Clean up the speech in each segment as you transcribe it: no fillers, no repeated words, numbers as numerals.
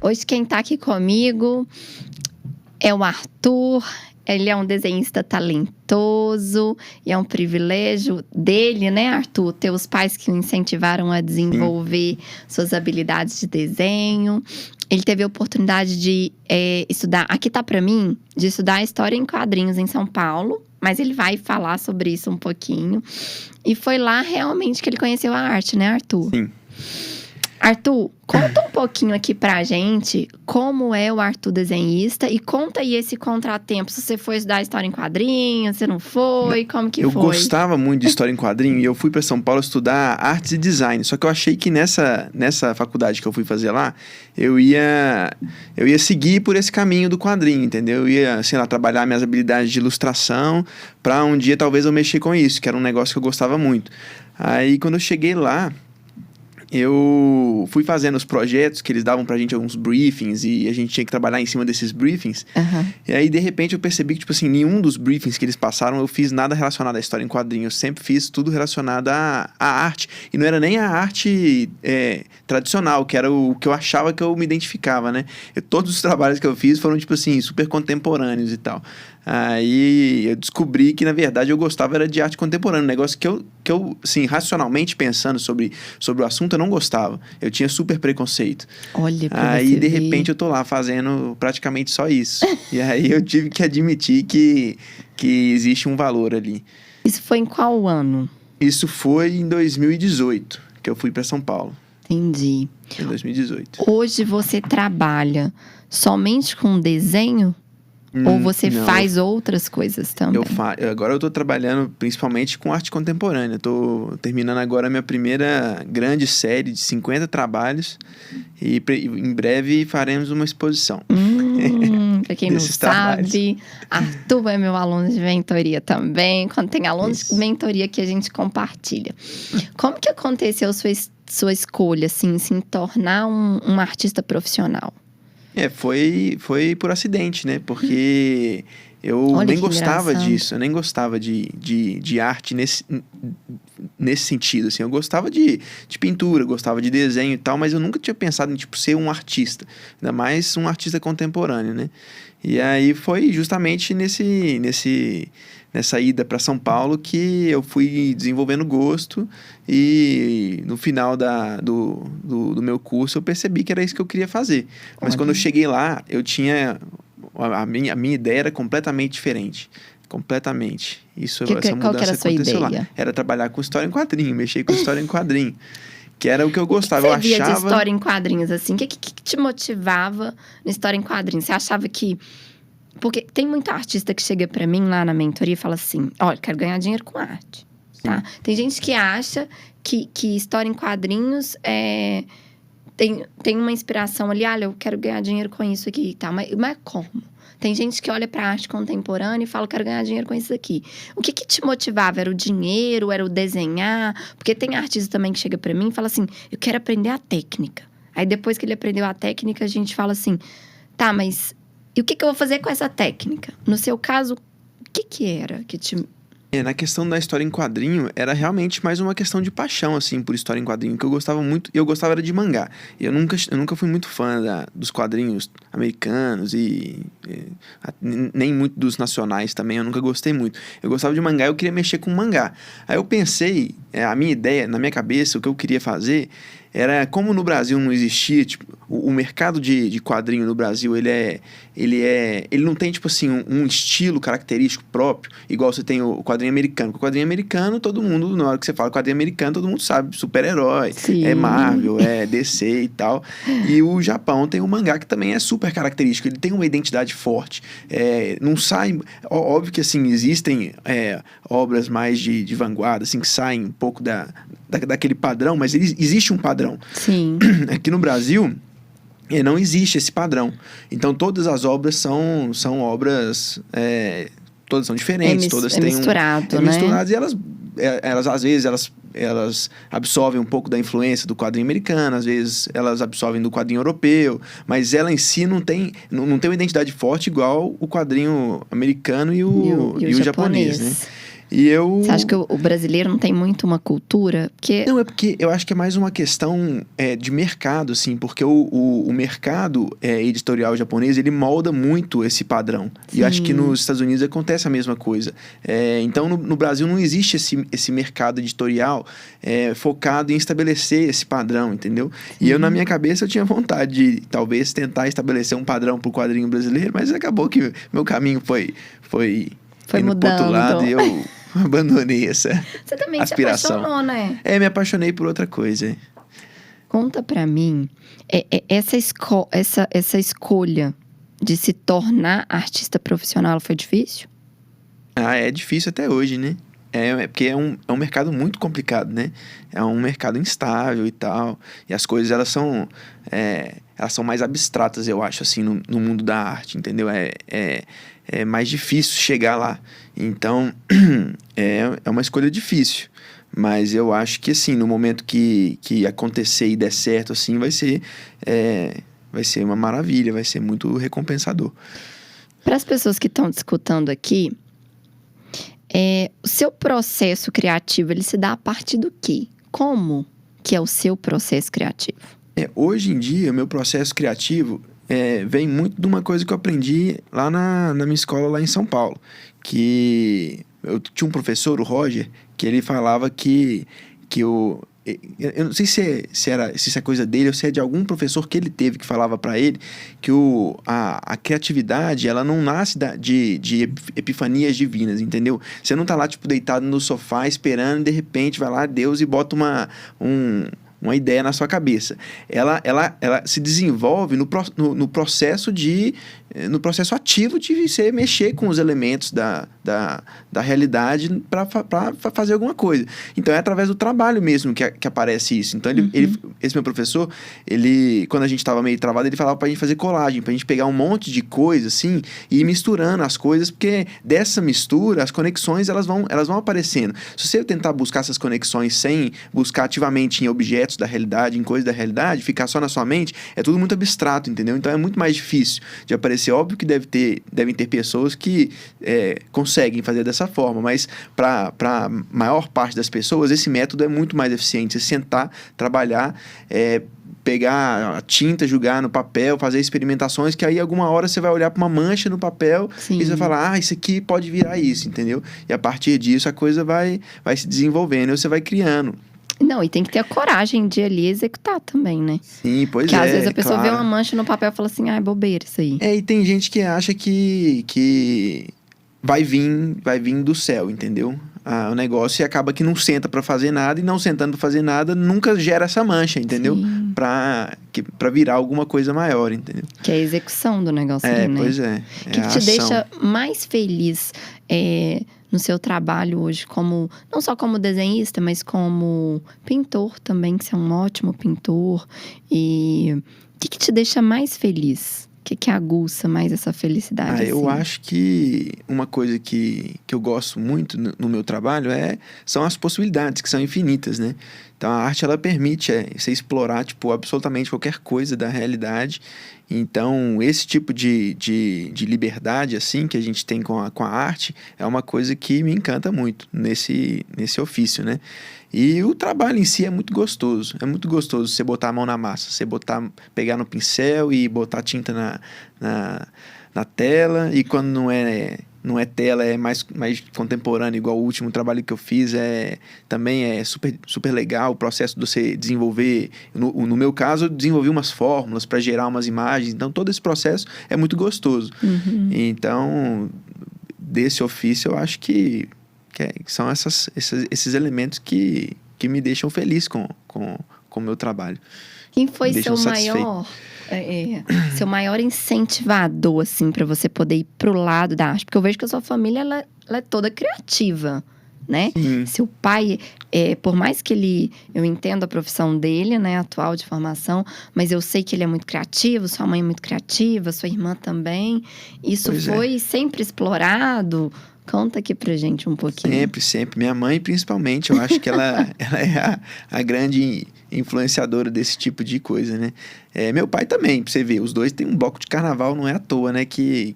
Hoje quem tá aqui comigo é o Arthur. Ele é um desenhista talentoso e é um privilégio dele, né, Arthur? Ter os pais que o incentivaram a desenvolver suas habilidades de desenho. Ele teve a oportunidade de estudar, aqui tá pra mim, de estudar História em Quadrinhos em São Paulo. Mas ele vai falar sobre isso um pouquinho. E foi lá realmente que ele conheceu a arte, né, Arthur? Sim. Arthur, conta um pouquinho aqui pra gente como é o Arthur desenhista e conta aí esse contratempo. Se você foi estudar História em Quadrinhos, se não foi, como que eu foi? Eu gostava muito de História em Quadrinho e eu fui pra São Paulo estudar Artes e Design. Só que eu achei que nessa faculdade que eu fui fazer lá, eu ia seguir por esse caminho do quadrinho, entendeu? Eu ia, sei lá, trabalhar minhas habilidades de ilustração pra um dia talvez eu mexer com isso, que era um negócio que eu gostava muito. Aí quando eu cheguei lá, eu fui fazendo os projetos que eles davam pra gente alguns briefings e a gente tinha que trabalhar em cima desses briefings. Uhum. E aí, de repente, eu percebi que, tipo assim, nenhum dos briefings que eles passaram eu fiz nada relacionado à história em quadrinhos. Eu sempre fiz tudo relacionado à arte. E não era nem a arte tradicional, que era o que eu achava que eu me identificava, né? Todos os trabalhos que eu fiz foram, tipo assim, super contemporâneos e tal. Aí eu descobri que, na verdade, eu gostava era de arte contemporânea. Um negócio que eu assim, racionalmente pensando sobre o assunto, eu não gostava. Eu tinha super preconceito. Olha pra aí, você de ver. repente, eu tô lá fazendo praticamente só isso. E aí eu tive que admitir que existe um valor ali. Isso foi em qual ano? Isso foi em 2018, que eu fui pra São Paulo. Entendi. Em 2018. Hoje você trabalha somente com desenho? Ou você não, faz outras coisas também? Agora eu tô trabalhando principalmente com arte contemporânea. Tô terminando agora a minha primeira grande série de 50 trabalhos. E em breve faremos uma exposição. Pra quem não sabe, Arthur é meu aluno de mentoria também. Quando tem alunos de mentoria que a gente compartilha. Como que aconteceu sua escolha, assim, se tornar um artista profissional? Foi por acidente, né? Porque eu nem gostava disso. Eu nem gostava de arte nesse sentido, assim. Eu gostava de pintura, gostava de desenho e tal, mas eu nunca tinha pensado em, tipo, ser um artista. Ainda mais um artista contemporâneo, né? E aí foi justamente nessa ida para São Paulo que eu fui desenvolvendo gosto e no final do meu curso eu percebi que era isso que eu queria fazer. Mas quando eu cheguei lá, eu tinha... A minha ideia era completamente diferente. Completamente. Essa mudança qual que era a sua aconteceu ideia? lá. Era trabalhar com história em quadrinho, mexer com história em quadrinho. Que era o que eu gostava. O que você via de história em quadrinhos, assim? O que te motivava na história em quadrinhos? Você achava que... Porque tem muita artista que chega pra mim lá na mentoria e fala assim... Olha, quero ganhar dinheiro com arte, tá? Tem gente que acha que história em quadrinhos tem uma inspiração ali. Olha, eu quero ganhar dinheiro com isso aqui e tal. Mas como? Tem gente que olha pra arte contemporânea e fala, quero ganhar dinheiro com isso aqui. O que te motivava? Era o dinheiro? Era o desenhar? Porque tem artista também que chega pra mim e fala assim, eu quero aprender a técnica. Aí depois que ele aprendeu a técnica, a gente fala assim, tá, mas e o que eu vou fazer com essa técnica? No seu caso, o que era que te... Na questão da história em quadrinho, era realmente mais uma questão de paixão, assim, por história em quadrinho, que eu gostava muito, e eu gostava era de mangá. Eu nunca fui muito fã dos quadrinhos americanos nem muito dos nacionais também, eu nunca gostei muito. Eu gostava de mangá, eu queria mexer com mangá. Aí eu pensei, a minha ideia, na minha cabeça, o que eu queria fazer era, como no Brasil não existia, tipo, o mercado de quadrinho no Brasil, ele não tem, tipo assim, um estilo característico próprio, igual você tem o quadrinho americano. Porque o quadrinho americano, todo mundo, na hora que você fala quadrinho americano, todo mundo sabe, super-herói, é Marvel, é DC e tal. E o Japão tem o mangá, que também é super característico, ele tem uma identidade forte. Não sai... Óbvio que, assim, existem obras mais de vanguarda, assim, que saem um pouco daquele padrão, mas existe um padrão. Sim. Aqui no Brasil, não existe esse padrão. Então, todas as obras são obras... todas são diferentes, todas têm misturado, né? Misturadas, e elas às vezes, elas elas absorvem um pouco da influência do quadrinho americano, às vezes elas absorvem do quadrinho europeu, mas ela em si não tem uma identidade forte igual o quadrinho americano e o japonês, né? Você acha que o brasileiro não tem muito uma cultura? Não, é porque eu acho que é mais uma questão de mercado, assim, porque o mercado editorial japonês, ele molda muito esse padrão. Sim. E eu acho que nos Estados Unidos acontece a mesma coisa. Então, no Brasil não existe esse mercado editorial focado em estabelecer esse padrão, entendeu? Sim. E eu, na minha cabeça, eu tinha vontade de, talvez, tentar estabelecer um padrão pro quadrinho brasileiro, mas acabou que meu caminho foi mudando. Pro outro lado, e eu abandonei essa Você também aspiração. Se apaixonou, né? Me apaixonei por outra coisa. Conta pra mim, essa escolha de se tornar artista profissional foi difícil? É difícil até hoje, né? Porque é um mercado muito complicado, né? É um mercado instável e tal. E as coisas, elas são mais abstratas, eu acho, assim, no mundo da arte, entendeu? É mais difícil chegar lá. Então, é uma escolha difícil. Mas eu acho que, assim, no momento que acontecer e der certo, assim, vai ser uma maravilha, vai ser muito recompensador. Para as pessoas que estão escutando aqui, o seu processo criativo, ele se dá a partir do quê? Como que é o seu processo criativo? Hoje em dia, meu processo criativo vem muito de uma coisa que eu aprendi lá na minha escola, lá em São Paulo. Que eu tinha um professor, o Roger, que ele falava que eu não sei se isso é coisa dele ou se é de algum professor que ele teve que falava pra ele que a criatividade, ela não nasce de epifanias divinas, entendeu? Você não tá lá, tipo, deitado no sofá esperando e de repente vai lá Deus e bota uma ideia na sua cabeça. Ela se desenvolve no processo ativo de você mexer com os elementos da realidade para fazer alguma coisa. Então, é através do trabalho mesmo que aparece isso. Então, esse meu professor, quando a gente estava meio travado, ele falava pra gente fazer colagem, pra gente pegar um monte de coisa, assim, e ir misturando as coisas, porque dessa mistura, as conexões, elas vão aparecendo. Se você tentar buscar essas conexões sem buscar ativamente em objetos da realidade, em coisas da realidade, ficar só na sua mente, é tudo muito abstrato, entendeu? Então, é muito mais difícil de aparecer. Óbvio que devem ter pessoas que conseguem fazer dessa forma, mas para a maior parte das pessoas, esse método é muito mais eficiente. Você sentar, trabalhar, pegar a tinta, jogar no papel, fazer experimentações, que aí alguma hora você vai olhar para uma mancha no papel. Sim. E você vai falar, isso aqui pode virar isso, entendeu? E a partir disso a coisa vai se desenvolvendo e você vai criando. Não, e tem que ter a coragem de ali executar também, né? Sim, pois Porque às vezes a pessoa vê uma mancha no papel e fala assim, é bobeira isso aí. E tem gente que acha que vai vir do céu, entendeu? O negócio e acaba que não senta pra fazer nada, e não sentando pra fazer nada, nunca gera essa mancha, entendeu? Pra virar alguma coisa maior, entendeu? Que é a execução do negócio ali, né? Pois é. O que te deixa mais feliz no seu trabalho hoje, não só como desenhista, mas como pintor também, que você é um ótimo pintor. E o que te deixa mais feliz? O que aguça mais essa felicidade? Assim? Eu acho que uma coisa que eu gosto muito no meu trabalho são as possibilidades, que são infinitas, né? Então, a arte, ela permite você explorar, tipo, absolutamente qualquer coisa da realidade. Então, esse tipo de liberdade, assim, que a gente tem com a arte, é uma coisa que me encanta muito nesse ofício, né? E o trabalho em si é muito gostoso. É muito gostoso você botar a mão na massa, você pegar no pincel e botar tinta na tela. E quando não é tela, é mais contemporâneo, igual o último trabalho que eu fiz, também é super, super legal o processo de você desenvolver. No meu caso, eu desenvolvi umas fórmulas para gerar umas imagens, então todo esse processo é muito gostoso. Uhum. Então, desse ofício, eu acho que são esses elementos que me deixam feliz com o meu trabalho. Quem foi seu maior incentivador, assim, para você poder ir pro lado da arte? Porque eu vejo que a sua família, ela é toda criativa, né? Sim. Seu pai, por mais que eu entendo a profissão dele, né, atual de formação, mas eu sei que ele é muito criativo, sua mãe é muito criativa, sua irmã também. Isso foi sempre explorado? Conta aqui pra gente um pouquinho. Sempre, sempre. Minha mãe, principalmente, eu acho que ela é a grande influenciadora desse tipo de coisa, né? Meu pai também, pra você ver. Os dois têm um bloco de carnaval, não é à toa, né? Que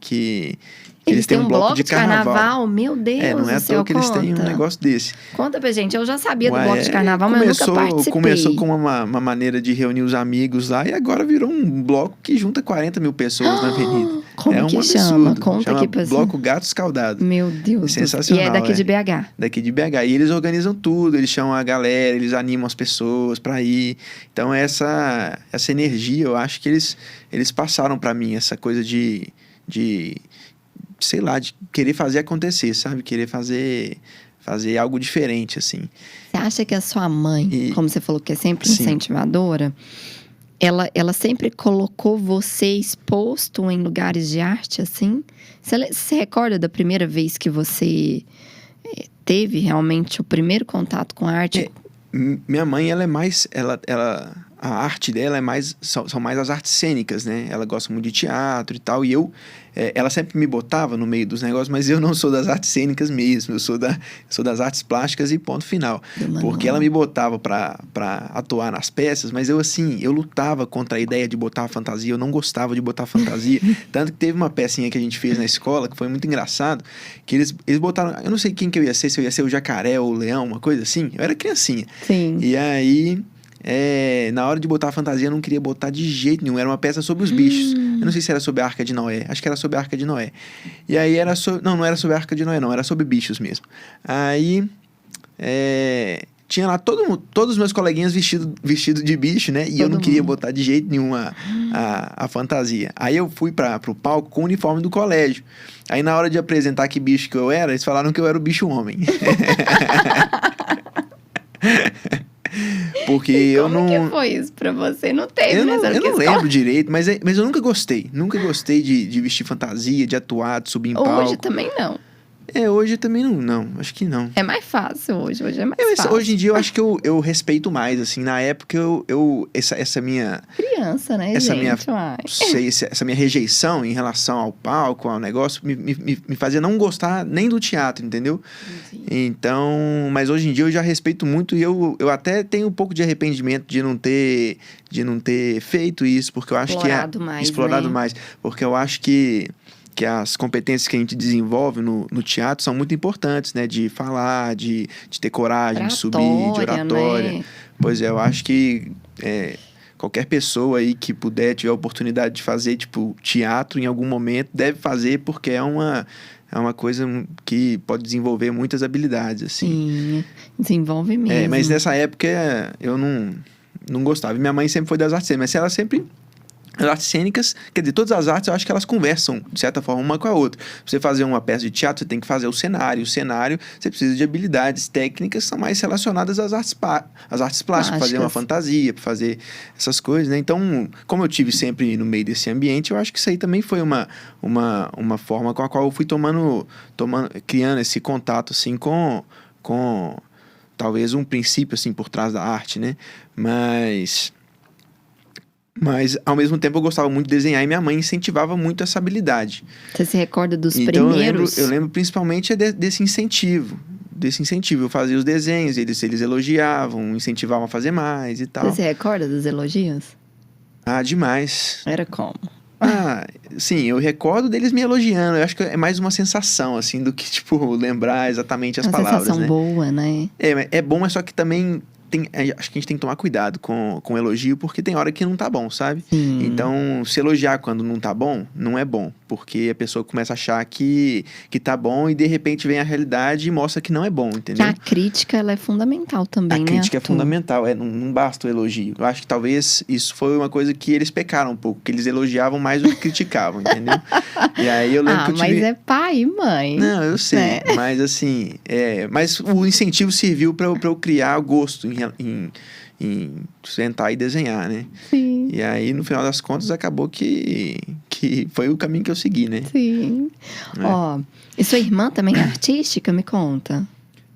eles têm um bloco de carnaval. Meu Deus Não é à do céu, toa que eles têm um conta. negócio desse. Conta pra gente. Eu já sabia do bloco de carnaval, mas eu nunca participei. Começou com uma maneira de reunir os amigos lá e agora virou um bloco que junta 40 mil pessoas na avenida. Como que absurdo. chama? Conta aqui pra Bloco Gato Escaldado. Meu Deus. Sensacional. E é daqui de BH. Daqui de BH. E eles organizam tudo, eles chamam a galera, eles animam as pessoas pra ir. Então essa energia, eu acho que eles passaram pra mim, essa coisa de sei lá, de querer fazer acontecer, sabe? Querer fazer algo diferente, assim. Você acha que a sua mãe, como você falou que é sempre incentivadora, ela sempre colocou você exposto em lugares de arte, assim? Você se recorda da primeira vez que você teve realmente o primeiro contato com a arte? Minha mãe, ela é mais... a arte dela são mais as artes cênicas, né? Ela gosta muito de teatro e tal. E ela sempre me botava no meio dos negócios, mas eu não sou das artes cênicas mesmo. Eu sou das artes plásticas e ponto final. Porque ela me botava pra atuar nas peças, mas eu lutava contra a ideia de botar fantasia. Eu não gostava de botar fantasia. Tanto que teve uma pecinha que a gente fez na escola, que foi muito engraçado, que eles botaram... Eu não sei quem que eu ia ser, se eu ia ser o jacaré ou o leão, uma coisa assim. Eu era criancinha. Sim. E aí... na hora de botar a fantasia, eu não queria botar de jeito nenhum. Era uma peça sobre os bichos. Eu não sei se era sobre a Arca de Noé. Acho que era sobre a Arca de Noé. E aí era sobre... Não era sobre a Arca de Noé, não. Era sobre bichos mesmo. Aí... tinha lá todos os meus coleguinhas vestido de bicho, né? E eu não queria botar de jeito nenhum a fantasia. Aí eu fui pro palco com o uniforme do colégio. Aí na hora de apresentar que bicho que eu era, eles falaram que eu era o bicho homem. Porque eu não... Como que foi isso pra você? Não teve, né? Eu não lembro direito, mas eu nunca gostei. Nunca gostei de vestir fantasia, de atuar, de subir em palco. Hoje também não. Hoje também não. Acho que não. É mais fácil hoje. Hoje é mais fácil. Hoje em dia eu acho que eu respeito mais, assim. Na época essa minha... Criança, né, essa gente? minha, essa minha rejeição em relação ao palco, ao negócio, me fazia não gostar nem do teatro, entendeu? Sim. Então, mas hoje em dia eu já respeito muito e eu até tenho um pouco de arrependimento de não ter feito isso, porque eu acho explorado mais, porque eu acho que as competências que a gente desenvolve no teatro são muito importantes, né? De falar, de ter coragem, de subir, de oratória. Né? Pois eu acho que qualquer pessoa aí que puder, tiver a oportunidade de fazer, tipo, teatro em algum momento, deve fazer, porque é uma coisa que pode desenvolver muitas habilidades, assim. Sim, desenvolve mesmo. Mas nessa época eu não gostava. E minha mãe sempre foi das artes cênicas, mas ela sempre... As artes cênicas, quer dizer, todas as artes eu acho que elas conversam, de certa forma, uma com a outra. Pra você fazer uma peça de teatro, você tem que fazer o cenário. O cenário, você precisa de habilidades técnicas que são mais relacionadas às artes plásticas. Pra fazer uma fantasia, para fazer essas coisas, né? Então, como eu tive sempre no meio desse ambiente, eu acho que isso aí também foi uma forma com a qual eu fui criando esse contato, assim, com talvez um princípio, assim, por trás da arte, né? Mas, ao mesmo tempo, eu gostava muito de desenhar e minha mãe incentivava muito essa habilidade. Você se recorda dos então, primeiros? Eu lembro principalmente desse incentivo. Eu fazia os desenhos, eles elogiavam, incentivavam a fazer mais e tal. Você se recorda dos elogios? Demais. Era como? Sim, eu recordo deles me elogiando. Eu acho que é mais uma sensação, assim, do que, tipo, lembrar exatamente as palavras, né? Uma sensação boa, né? É bom, mas só que também... acho que a gente tem que tomar cuidado com o elogio, porque tem hora que não tá bom, sabe? Sim. Então, se elogiar quando não tá bom, não é bom. Porque a pessoa começa a achar que tá bom e de repente vem a realidade e mostra que não é bom, entendeu? A crítica, ela é fundamental também, né? A crítica é fundamental, não basta o elogio. Eu acho que talvez isso foi uma coisa que eles pecaram um pouco, que eles elogiavam mais do que criticavam, entendeu? E aí eu lembro que eu tive... mas é pai e mãe. Não, eu sei, né? Mas assim... Mas o incentivo serviu pra eu criar gosto em sentar e desenhar, né? Sim. E aí, no final das contas, acabou que foi o caminho que eu segui, né? Sim. E sua irmã também é artística? Me conta.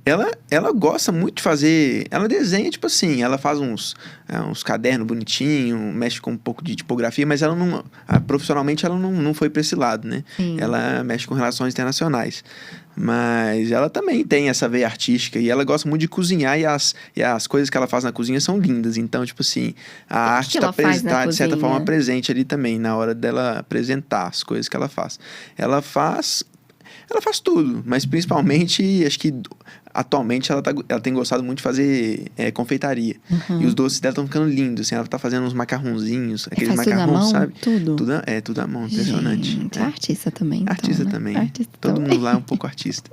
Ela gosta muito de fazer. Ela desenha, tipo assim, ela faz uns cadernos bonitinhos, mexe com um pouco de tipografia, mas ela não. Profissionalmente ela não foi para esse lado, né? Sim. Ela mexe com relações internacionais. Mas ela também tem essa veia artística e ela gosta muito de cozinhar e as coisas que ela faz na cozinha são lindas. Então, tipo assim, a O arte que ela faz na tá, de certa cozinha? forma, presente ali também, na hora dela apresentar as coisas que ela faz. Ela faz. Ela faz tudo, mas principalmente, acho que atualmente ela tem gostado muito de fazer confeitaria. E os doces dela estão ficando lindos, assim, ela tá fazendo uns macarrãozinhos, aqueles Faz tudo à macarrões, mão? sabe? Tudo? Tudo à mão, impressionante. Gente, é artista também, então, Artista né? também. Artista Todo também. mundo lá é um pouco artista.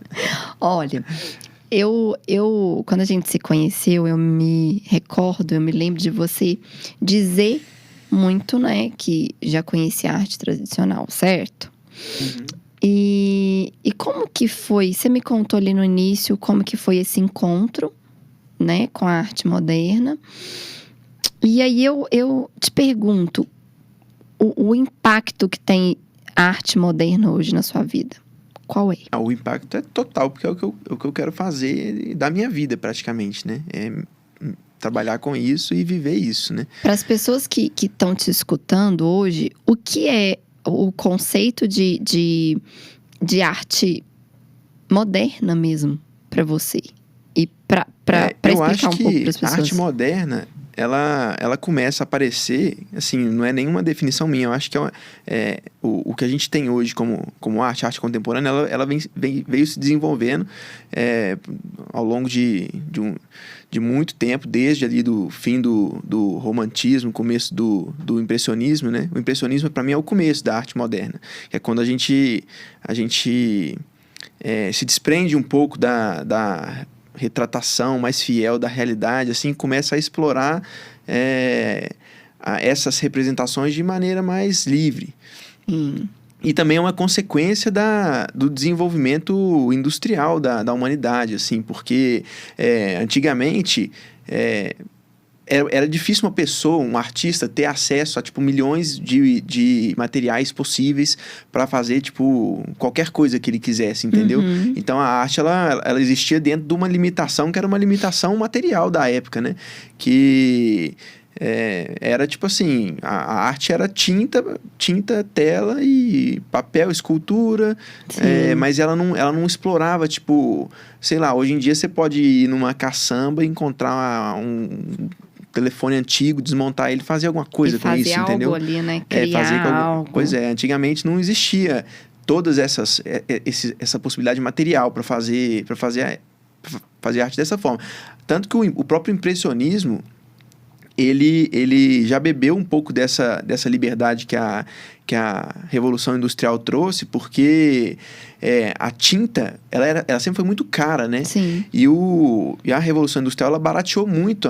Olha, quando a gente se conheceu, eu me lembro de você dizer muito, né, que já conhecia a arte tradicional, certo? E como que foi? Você me contou ali no início como que foi esse encontro, né, com a arte moderna. E aí eu te pergunto, o impacto que tem a arte moderna hoje na sua vida, qual é? O impacto é total, porque é o que eu quero fazer da minha vida, praticamente, né? É trabalhar com isso e viver isso, né? Para as pessoas que estão te escutando hoje, o que é o conceito de arte moderna mesmo para você? E para Eu acho explicar um pouco que para as a pessoas. arte moderna, ela começa a aparecer, assim, não é nenhuma definição minha, eu acho que o que a gente tem hoje como arte contemporânea, ela veio se desenvolvendo ao longo de muito tempo, desde ali do fim do romantismo, começo do impressionismo, né? O impressionismo, para mim, é o começo da arte moderna, que é quando a gente se desprende um pouco da retratação mais fiel da realidade, assim, começa a explorar essas representações de maneira mais livre. E também é uma consequência do desenvolvimento industrial da humanidade, assim, porque antigamente era difícil uma pessoa, um artista, ter acesso a, tipo, milhões de materiais possíveis para fazer, tipo, qualquer coisa que ele quisesse, entendeu? Então, a arte, ela existia dentro de uma limitação que era uma limitação material da época, né? Que era, tipo assim, a arte era tinta, tela e papel, escultura, mas ela não explorava, tipo, sei lá, hoje em dia você pode ir numa caçamba e encontrar um telefone antigo, desmontar ele, fazer alguma coisa com isso, entendeu? Fazer algo ali, né? Criar algo. Pois é, antigamente não existia todas essa possibilidade material para fazer arte dessa forma. Tanto que o próprio impressionismo, ele já bebeu um pouco dessa liberdade que a Revolução Industrial trouxe, porque a tinta, ela sempre foi muito cara, né? Sim. E a Revolução Industrial, ela barateou muito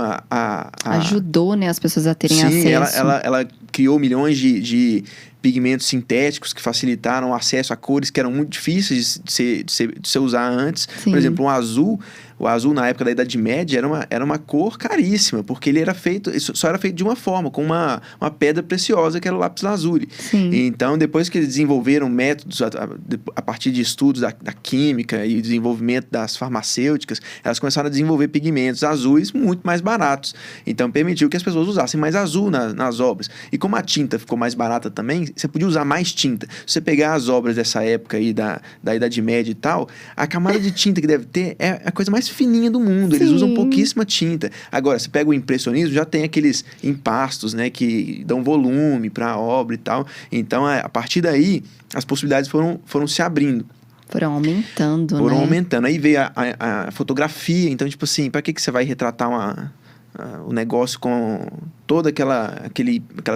Ajudou, né, as pessoas a terem acesso. Sim, ela criou milhões de pigmentos sintéticos que facilitaram o acesso a cores que eram muito difíceis de se usar antes. Sim. Por exemplo, o azul na época da Idade Média era uma cor caríssima, porque ele só era feito de uma forma, com uma pedra preciosa que era o lápis lazuli. Sim. Então, depois que eles desenvolveram métodos a partir de estudos da química e desenvolvimento das farmacêuticas, elas começaram a desenvolver pigmentos azuis muito mais baratos. Então, permitiu que as pessoas usassem mais azul nas obras. E como a tinta ficou mais barata também, você podia usar mais tinta. Se você pegar as obras dessa época aí, da Idade Média e tal, a camada de tinta que deve ter é a coisa mais fininha do mundo. Eles usam pouquíssima tinta. Agora, você pega o impressionismo, já tem aqueles empastos, né, que dão volume para a obra e tal. Então, a partir daí, as possibilidades foram se abrindo. Foram aumentando, Foram né? aumentando. Aí veio a fotografia. Então, tipo assim, para que você vai retratar o negócio com toda aquela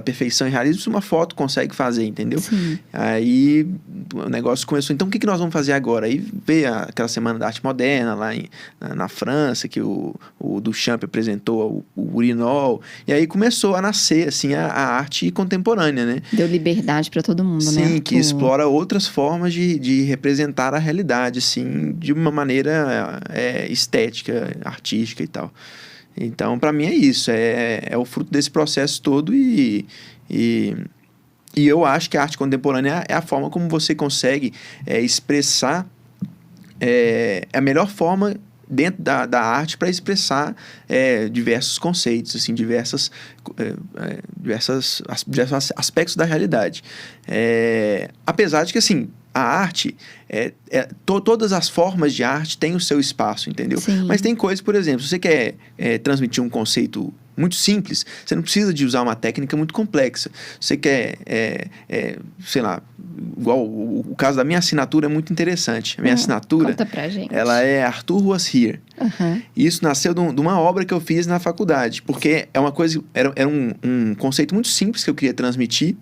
perfeição e realismo? Se uma foto consegue fazer, entendeu? Sim. Aí o negócio começou. Então, o que nós vamos fazer agora? Aí veio aquela Semana da Arte Moderna lá na França, que o Duchamp apresentou o Urinol. E aí começou a nascer, assim, a arte contemporânea, né? Deu liberdade para todo mundo, Sim, né? Sim, que explora outras formas de representar a realidade, assim, de uma maneira estética, artística e tal. Então, para mim é isso, é o fruto desse processo todo e eu acho que a arte contemporânea é a forma como você consegue expressar a melhor forma dentro da arte para expressar diversos conceitos, assim, diversos aspectos da realidade. Apesar de que, assim, a arte, todas as formas de arte têm o seu espaço, entendeu? Sim. Mas tem coisas, por exemplo, se você quer transmitir um conceito muito simples, você não precisa de usar uma técnica muito complexa. Você quer, sei lá, igual o caso da minha assinatura é muito interessante. A minha assinatura, Conta pra gente. ela é Arthur Was Here. Uhum. Isso nasceu de uma obra que eu fiz na faculdade, porque é uma coisa, era um conceito muito simples que eu queria transmitir,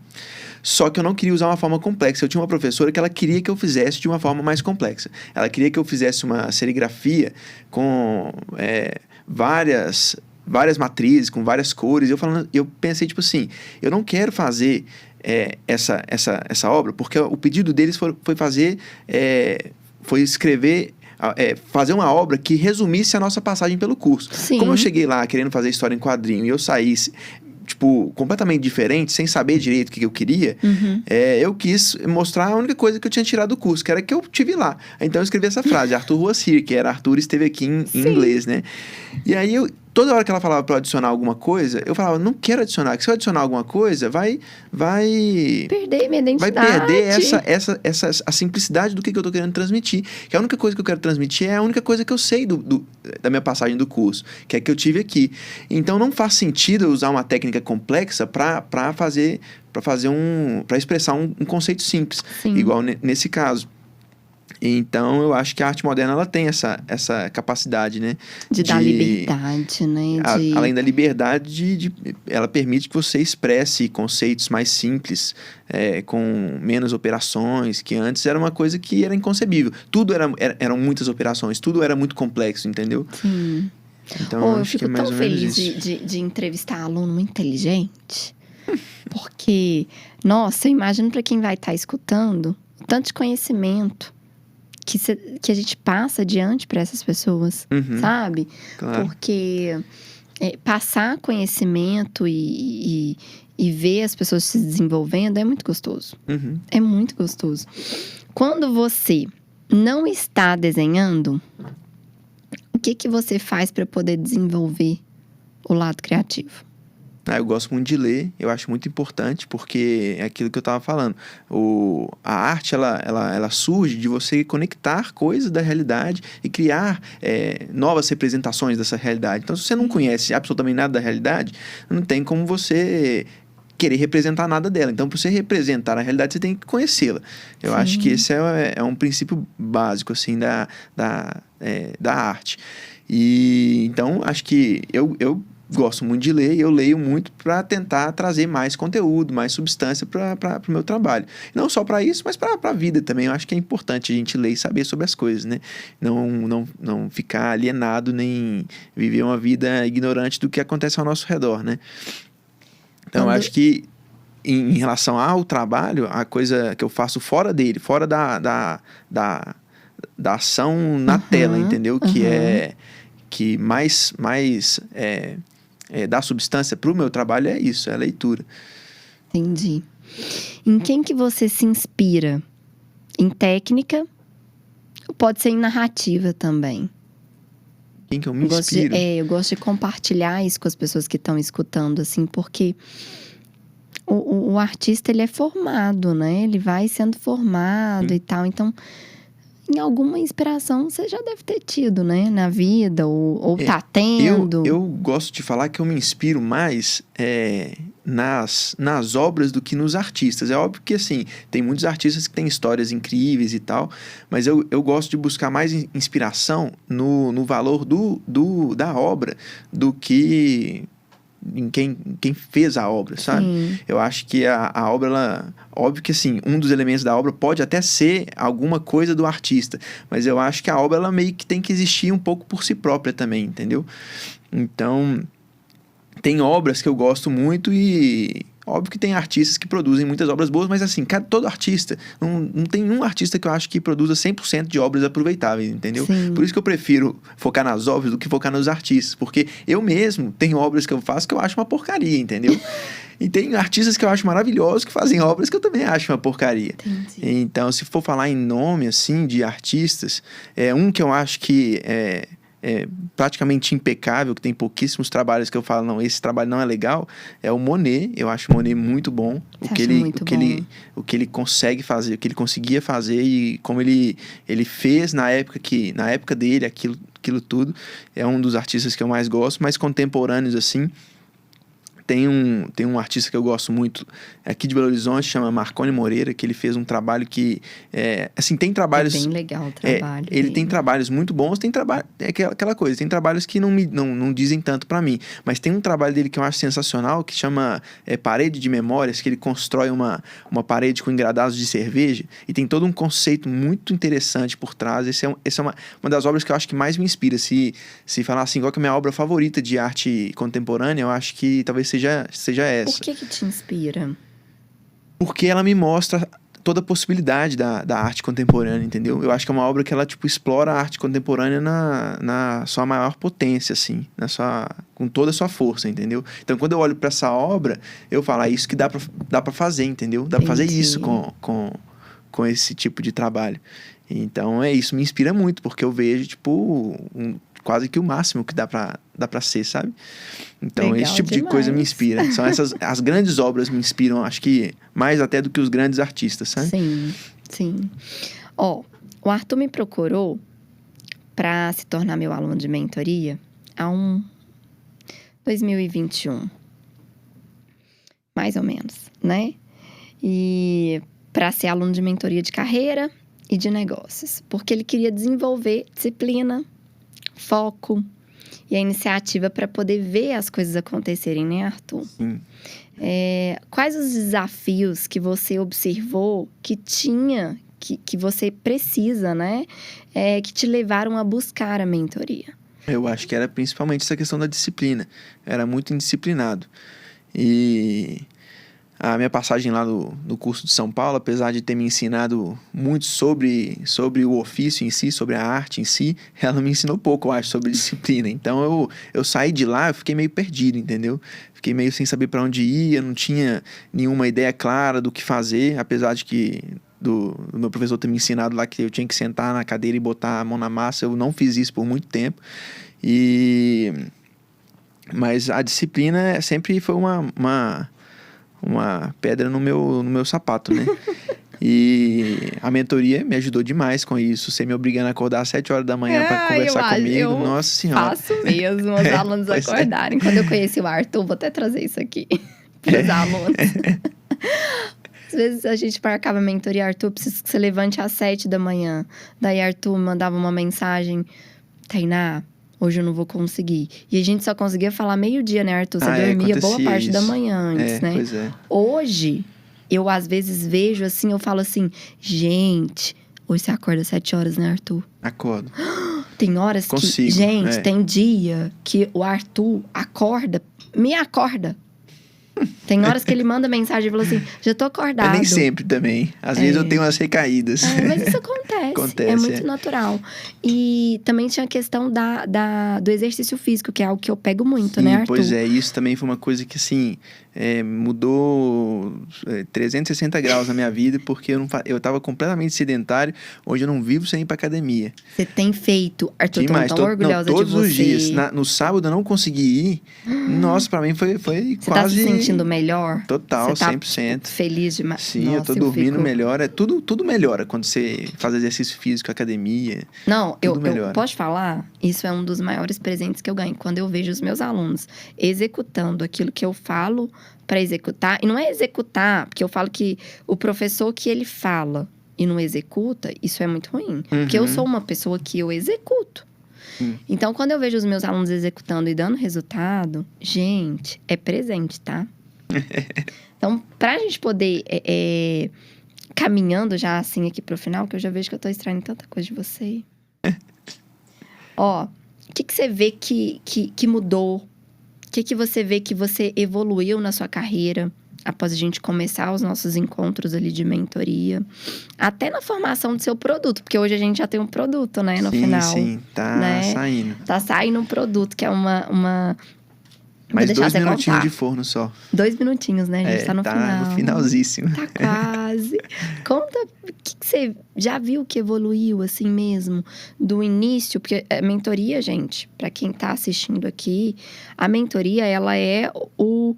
só que eu não queria usar uma forma complexa. Eu tinha uma professora que ela queria que eu fizesse de uma forma mais complexa. Ela queria que eu fizesse uma serigrafia com várias matrizes, com várias cores. Eu pensei, tipo assim, eu não quero fazer essa obra, porque o pedido deles foi escrever, fazer uma obra que resumisse a nossa passagem pelo curso. Sim. Como eu cheguei lá querendo fazer história em quadrinho e eu saí, tipo, completamente diferente, sem saber direito o que eu queria, eu quis mostrar a única coisa que eu tinha tirado do curso, que era que eu tive lá. Então eu escrevi essa frase, Arthur Was Here, que era Arthur esteve aqui em inglês, né? E aí toda hora que ela falava para eu adicionar alguma coisa, eu falava, não quero adicionar, que se eu adicionar alguma coisa, vai perder minha identidade. Vai perder a simplicidade do que eu tô querendo transmitir. Que a única coisa que eu quero transmitir é a única coisa que eu sei da minha passagem do curso, que é que eu tive aqui. Então não faz sentido eu usar uma técnica complexa para expressar um conceito simples, Sim. igual nesse caso. Então, eu acho que a arte moderna, ela tem essa capacidade, né? De dar liberdade, né? Além da liberdade, ela permite que você expresse conceitos mais simples, com menos operações, que antes era uma coisa que era inconcebível. Tudo eram muitas operações, tudo era muito complexo, entendeu? Sim. Então, eu acho fico que é mais tão ou menos feliz isso. de entrevistar aluno muito inteligente, porque, nossa, eu imagino para quem vai estar escutando, o tanto de conhecimento que a gente passa adiante para essas pessoas, sabe? Claro. Porque passar conhecimento e ver as pessoas se desenvolvendo é muito gostoso. É muito gostoso. Quando você não está desenhando, o que você faz para poder desenvolver o lado criativo? Eu gosto muito de ler, eu acho muito importante, porque é aquilo que eu estava falando. A arte, ela surge de você conectar coisas da realidade e criar novas representações dessa realidade. Então, se você não conhece absolutamente nada da realidade, não tem como você querer representar nada dela. Então, para você representar a realidade, você tem que conhecê-la. Eu acho que esse é um princípio básico, assim, da arte. E, então, acho que eu gosto muito de ler e eu leio muito para tentar trazer mais conteúdo, mais substância para o meu trabalho. Não só para isso, mas para a vida também. Eu acho que é importante a gente ler e saber sobre as coisas, né? Não ficar alienado, nem viver uma vida ignorante do que acontece ao nosso redor, né? Então, eu acho que em relação ao trabalho, a coisa que eu faço fora dele, fora da ação na tela, entendeu? Que mais dá substância para o meu trabalho é isso, é a leitura. Entendi. Em quem que você se inspira? Em técnica? Ou pode ser em narrativa também? Quem que eu me inspiro? Eu gosto de compartilhar isso com as pessoas que estão escutando, assim, porque o artista, ele é formado, né? Ele vai sendo formado e tal. Então, em alguma inspiração você já deve ter tido, né? Na vida, ou tá tendo. Eu gosto de falar que eu me inspiro mais nas obras do que nos artistas. É óbvio que, assim, tem muitos artistas que têm histórias incríveis e tal, mas eu gosto de buscar mais inspiração no valor da obra do que em quem fez a obra, sabe? Sim. Eu acho que a obra, óbvio que, assim, um dos elementos da obra pode até ser alguma coisa do artista, mas eu acho que a obra, ela meio que tem que existir um pouco por si própria também, entendeu? Então, tem obras que eu gosto muito e óbvio que tem artistas que produzem muitas obras boas, mas assim, todo artista, não tem um artista que eu acho que produza 100% de obras aproveitáveis, entendeu? Sim. Por isso que eu prefiro focar nas obras do que focar nos artistas, porque eu mesmo tenho obras que eu faço que eu acho uma porcaria, entendeu? E tem artistas que eu acho maravilhosos que fazem obras que eu também acho uma porcaria. Entendi. Então, se for falar em nome, assim, de artistas, um que eu acho que praticamente impecável, que tem pouquíssimos trabalhos que eu falo, não, esse trabalho não é legal, é o Monet. Eu acho o Monet muito bom. O que ele consegue fazer, o que ele conseguia fazer e como ele fez na época dele, aquilo tudo. É um dos artistas que eu mais gosto, mas contemporâneos, assim. Tem um artista que eu gosto muito aqui de Belo Horizonte, chama Marconi Moreira, que ele fez um trabalho que... assim, tem trabalhos... É bem legal o trabalho ele dele. tem trabalhos muito bons, tem trabalho... É aquela coisa, tem trabalhos que não dizem tanto pra mim. Mas tem um trabalho dele que eu acho sensacional, que chama Parede de Memórias, que ele constrói uma parede com engradados de cerveja, e tem todo um conceito muito interessante por trás. Essa é uma das obras que eu acho que mais me inspira. Se falar assim, qual que é a minha obra favorita de arte contemporânea, eu acho que talvez seja essa. Por que te inspira? Porque ela me mostra toda a possibilidade da arte contemporânea, entendeu? Eu acho que é uma obra que ela, tipo, explora a arte contemporânea na sua maior potência, assim, com toda a sua força, entendeu? Então, quando eu olho para essa obra, eu falo, isso que dá pra fazer, entendeu? Dá pra fazer isso com esse tipo de trabalho. Então, isso me inspira muito, porque eu vejo, tipo, quase que o máximo que dá pra ser, sabe? Então, Legal esse tipo demais. de coisa me inspira. São as grandes obras me inspiram, acho que mais até do que os grandes artistas, sabe? Sim. O Arthur me procurou para se tornar meu aluno de mentoria há 2021. Mais ou menos, né? E para ser aluno de mentoria de carreira e de negócios. Porque ele queria desenvolver disciplina, foco e a iniciativa para poder ver as coisas acontecerem, né, Arthur? Sim. Quais os desafios que você observou que você precisa, né? Que te levaram a buscar a mentoria? Eu acho que era principalmente essa questão da disciplina. Eu era muito indisciplinado. E a minha passagem lá no curso de São Paulo, apesar de ter me ensinado muito sobre o ofício em si, sobre a arte em si, ela me ensinou pouco, eu acho, sobre disciplina. Então, eu saí de lá, eu fiquei meio perdido, entendeu? Fiquei meio sem saber para onde ir, não tinha nenhuma ideia clara do que fazer, apesar de que do meu professor ter me ensinado lá que eu tinha que sentar na cadeira e botar a mão na massa. Eu não fiz isso por muito tempo. Mas a disciplina sempre foi uma pedra no meu sapato, né? E a mentoria me ajudou demais com isso. Você me obrigando a acordar às 7 horas da manhã para conversar comigo. Nossa Senhora. Faço mesmo os alunos acordarem. Quando eu conheci o Arthur, vou até trazer isso aqui para os alunos. Às vezes a gente marcava a mentoria, Arthur, preciso que você levante às 7 da manhã. Daí Arthur mandava uma mensagem, Tainá, hoje eu não vou conseguir. E a gente só conseguia falar meio-dia, né, Arthur? Você dormia boa parte da manhã antes, né? Pois é. Hoje, eu às vezes vejo assim, eu falo assim, gente, hoje você acorda às 7 horas, né, Arthur? Acordo. Tem horas Consigo, gente, tem dia que o Arthur me acorda. Tem horas que ele manda mensagem e fala assim, já tô acordado. Nem sempre também. Às vezes eu tenho umas recaídas. Mas isso acontece. É muito natural. E também tinha a questão do exercício físico, que é algo que eu pego muito, Sim, né, Arthur? Pois é, isso também foi uma coisa que, assim, mudou 360 graus na minha vida, porque eu tava completamente sedentário. Hoje eu não vivo sem ir pra academia. Você tem feito, Arthur, demais. Tô tão orgulhosa de você. Todos os dias. No sábado eu não consegui ir. Nossa, pra mim foi você quase... Você tá se sentindo melhor? Total, você tá 100%. Feliz demais? Sim, Nossa, eu tô dormindo melhor. Tudo melhora quando você faz exercício físico, academia. Não, eu melhora. posso falar? Isso é um dos maiores presentes que eu ganho. Quando eu vejo os meus alunos executando aquilo que eu falo para executar. E não é executar, porque eu falo que o professor que ele fala e não executa, isso é muito ruim. Porque eu sou uma pessoa que eu executo. Então, quando eu vejo os meus alunos executando e dando resultado, gente, é presente, tá? Então, pra gente poder caminhando já assim aqui pro final, que eu já vejo que eu tô extraindo tanta coisa de você. O que você vê que mudou? O que você vê que você evoluiu na sua carreira após a gente começar os nossos encontros ali de mentoria? Até na formação do seu produto, porque hoje a gente já tem um produto, né, no final. Sim, tá saindo. Tá saindo um produto que é uma... Mais 2 minutinhos de forno só. 2 minutinhos, né? A gente tá no final. Tá no finalzíssimo. Tá quase. Conta o que você já viu que evoluiu assim mesmo do início? Porque a mentoria, gente, para quem tá assistindo aqui, a mentoria, ela é o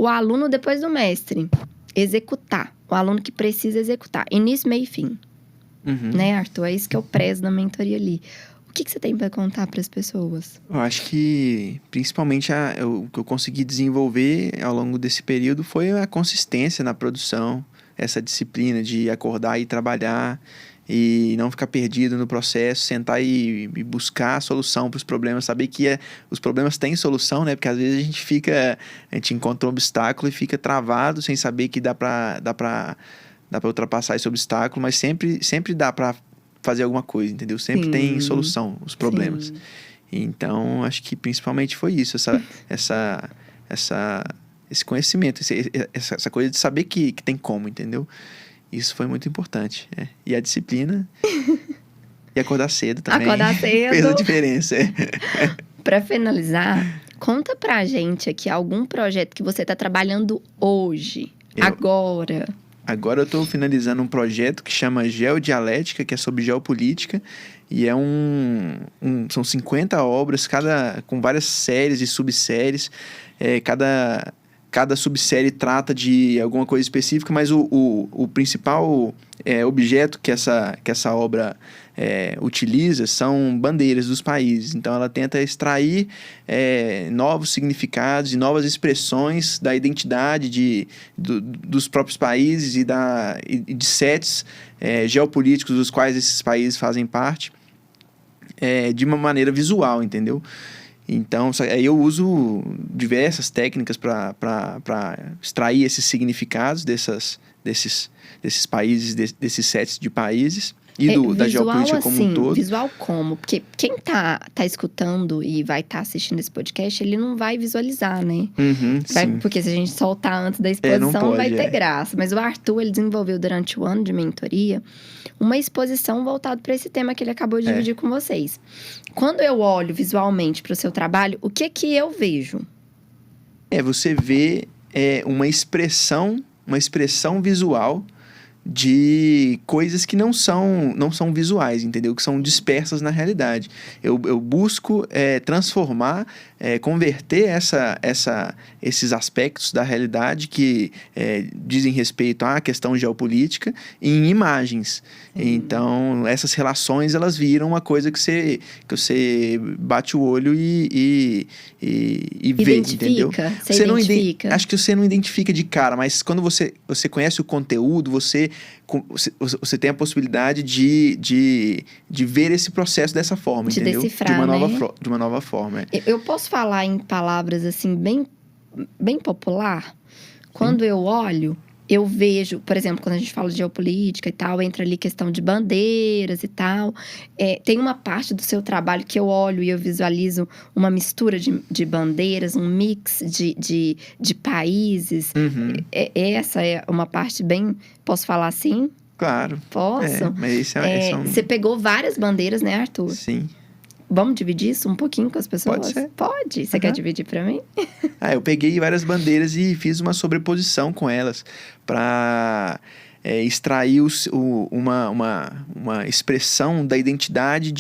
aluno depois do mestre executar. O aluno que precisa executar. Início, meio e fim. Né, Arthur? É isso que eu prezo na mentoria ali. O que você tem para contar para as pessoas? Eu acho que, principalmente, o que eu consegui desenvolver ao longo desse período foi a consistência na produção, essa disciplina de acordar e trabalhar e não ficar perdido no processo, sentar e buscar a solução para os problemas, saber que os problemas têm solução, né? Porque às vezes a gente encontra um obstáculo e fica travado sem saber que dá para ultrapassar esse obstáculo, mas sempre dá para fazer alguma coisa, entendeu? Sempre tem solução, os problemas. Sim. Então, acho que principalmente foi isso, esse conhecimento, essa coisa de saber que tem como, entendeu? Isso foi muito importante. E a disciplina e acordar cedo também. Acordar cedo. Fez a diferença. Para finalizar, conta pra gente aqui algum projeto que você tá trabalhando hoje, agora. Agora eu estou finalizando um projeto que chama Geodialética, que é sobre geopolítica. E é são 50 obras, com várias séries e subséries. Cada subsérie trata de alguma coisa específica, mas o principal objeto que essa obra utiliza são bandeiras dos países. Então, ela tenta extrair novos significados e novas expressões da identidade dos próprios países e de sets geopolíticos dos quais esses países fazem parte, de uma maneira visual, entendeu? Então, aí eu uso diversas técnicas para extrair esses significados desses países, desses sets de países e da geopolítica como um todo. Visual como? Porque quem tá escutando e vai estar assistindo esse podcast, ele não vai visualizar, né? Sim. Porque se a gente soltar antes da exposição, não vai ter graça. Mas o Arthur, ele desenvolveu durante o ano de mentoria uma exposição voltada para esse tema que ele acabou de dividir com vocês. Quando eu olho visualmente para o seu trabalho, o que eu vejo? Você vê uma expressão visual de coisas que não são visuais, entendeu? Que são dispersas na realidade. Eu busco transformar, converter esses aspectos da realidade que dizem respeito à questão geopolítica em imagens. Então, essas relações, elas viram uma coisa que você bate o olho e vê, entendeu? Você identifica? Acho que você não identifica de cara, mas quando você conhece o conteúdo, você tem a possibilidade de ver esse processo dessa forma, de entendeu? Decifrar, de uma nova forma. Eu posso falar em palavras assim, bem popular? Quando eu olho, eu vejo, por exemplo, quando a gente fala de geopolítica e tal, entra ali questão de bandeiras e tal. Tem uma parte do seu trabalho que eu olho e eu visualizo uma mistura de bandeiras, um mix de países. Essa é uma parte bem... Posso falar assim? Claro. Posso? Mas esse é Você pegou várias bandeiras, né, Arthur? Sim. Vamos dividir isso um pouquinho com as pessoas? Pode ser. Pode. Você quer dividir pra mim? Eu peguei várias bandeiras e fiz uma sobreposição com elas para extrair uma expressão da identidade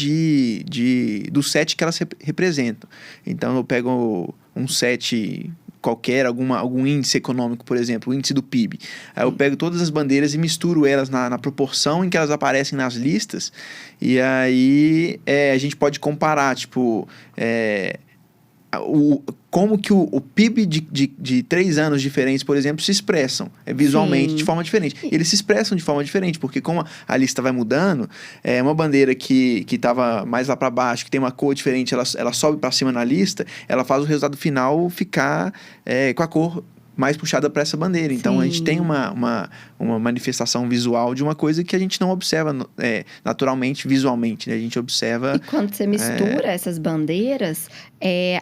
do set que elas representam. Então, eu pego um set qualquer, algum índice econômico, por exemplo, o índice do PIB. Aí eu pego todas as bandeiras e misturo elas na proporção em que elas aparecem nas listas. E aí a gente pode comparar, tipo... como que o PIB de 3 anos diferentes, por exemplo, se expressam visualmente de forma diferente. E eles se expressam de forma diferente, porque como a lista vai mudando, uma bandeira que estava mais lá para baixo, que tem uma cor diferente, ela sobe para cima na lista, ela faz o resultado final ficar com a cor mais puxada para essa bandeira. Então, a gente tem uma manifestação visual de uma coisa que a gente não observa naturalmente, visualmente, né? A gente observa... E quando você mistura essas bandeiras,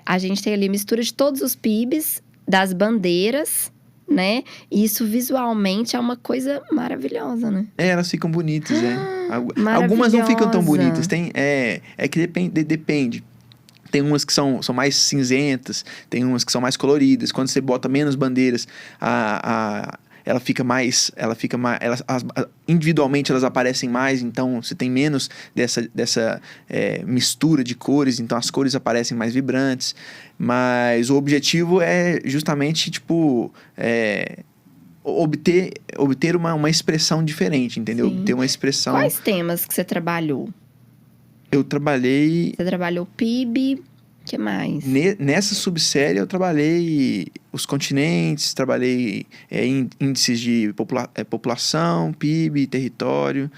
a gente tem ali mistura de todos os PIBs das bandeiras, né? E isso visualmente é uma coisa maravilhosa, né? Elas ficam bonitas, Algumas não ficam tão bonitas. Que depende. Tem umas que são mais cinzentas, tem umas que são mais coloridas. Quando você bota menos bandeiras, individualmente elas aparecem mais, então você tem menos dessa mistura de cores, então as cores aparecem mais vibrantes. Mas o objetivo é justamente, tipo, obter uma expressão diferente, entendeu? Sim. Ter uma expressão... Quais temas que você trabalhou? Eu trabalhei... Você trabalhou PIB, o que mais? Nessa subsérie eu trabalhei os continentes, trabalhei índices de população, PIB, território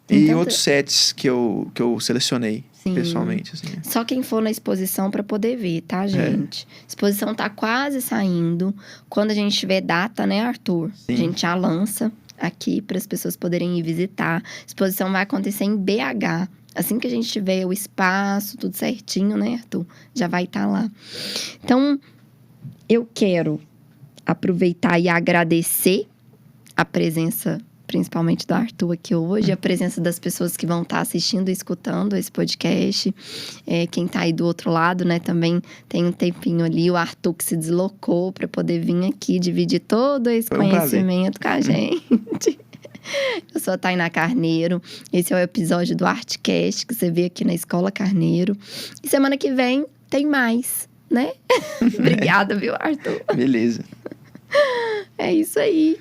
e Então, outros sets que eu selecionei pessoalmente. Assim. Só quem for na exposição para poder ver, tá, gente? A exposição tá quase saindo. Quando a gente tiver data, né, Arthur? Sim. A gente já lança aqui para as pessoas poderem ir visitar. A exposição vai acontecer em BH. Assim que a gente tiver o espaço, tudo certinho, né, Arthur? Já vai estar lá. Então, eu quero aproveitar e agradecer a presença, principalmente do Arthur aqui hoje, a presença das pessoas que vão estar assistindo e escutando esse podcast. Quem tá aí do outro lado, né, também tem um tempinho ali, o Arthur que se deslocou para poder vir aqui dividir todo esse conhecimento com a gente. Eu sou a Tainá Carneiro, esse é o episódio do Artcast que você vê aqui na Escola Carneiro. E semana que vem tem mais, né? Obrigada, viu, Arthur? Beleza. É isso aí.